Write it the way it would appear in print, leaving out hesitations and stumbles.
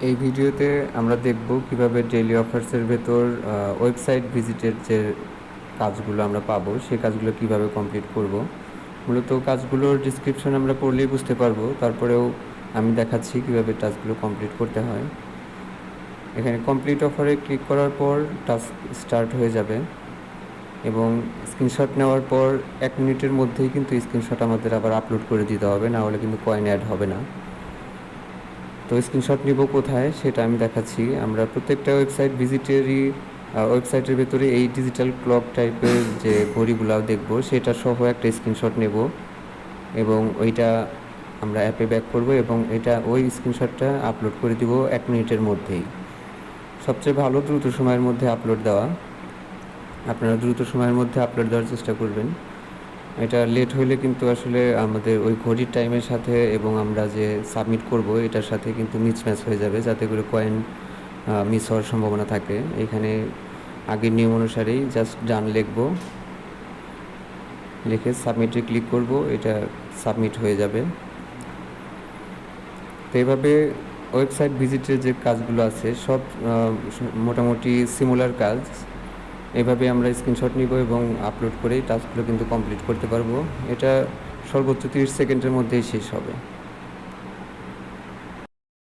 এই ভিডিওতে আমরা দেখব কিভাবে ডেইলি অফার্সের ভেতর ওয়েবসাইট ভিজিটের যে কাজগুলো আমরা পাবো সেই কাজগুলো কিভাবে কমপ্লিট করব। মূলত কাজগুলোর ডিসক্রিপশন আমরা পড়লেই বুঝতে পারবো, তারপরেও আমি দেখাচ্ছি কিভাবে টাস্কগুলো কমপ্লিট করতে হয়। এখানে কমপ্লিট অফারে ক্লিক করার পর টাস্ক স্টার্ট হয়ে যাবে এবং স্ক্রিনশট নেওয়ার পর 1 মিনিটের মধ্যেই কিন্তু স্ক্রিনশট আমাদের আবার আপলোড করে দিতে হবে, না হলে কিন্তু কয়েন অ্যাড হবে না। তো স্ক্রিনশট নিব কোথায় সেটা আমি দেখাচ্ছি। আমরা প্রত্যেকটা ওয়েবসাইট ভিজিটেরই ওয়েবসাইটের ভেতরে এই ডিজিটাল ক্লক টাইপের যে ঘড়িগুলো দেখব সেটা সহ একটা স্ক্রিনশট নেব এবং ওইটা আমরা অ্যাপে ব্যাক করব এবং এটা ওই স্ক্রিনশটটা আপলোড করে দিব 1 মিনিটের মধ্যেই। সবচেয়ে ভালো দ্রুত সময়ের মধ্যে আপলোড দেওয়া। আপনারা দ্রুত সময়ের মধ্যে আপলোড দেওয়ার চেষ্টা করবেন। এটা লেট হলে কিন্তু আসলে আমাদের ওই ঘড়ির টাইমের সাথে এবং আমরা যে সাবমিট করব এটার সাথে কিন্তু মিসম্যাচ হয়ে যাবে, যাতে করে কয়েন মিস হওয়ার সম্ভাবনা থাকে। এখানে আগের নিয়ম অনুসারেই জাস্ট ডান লিখব, লিখে সাবমিটে ক্লিক করব, এটা সাবমিট হয়ে যাবে। তো এইভাবে ওয়েবসাইট ভিজিটের যে কাজগুলো আছে সব মোটামুটি সিমিলার কাজ। এভাবে আমরা স্ক্রিনশট নিব এবং আপলোড করেই টাস্কগুলো কিন্তু কমপ্লিট করতে পারবো। এটা সর্বোচ্চ 30 সেকেন্ডের মধ্যেই শেষ হবে।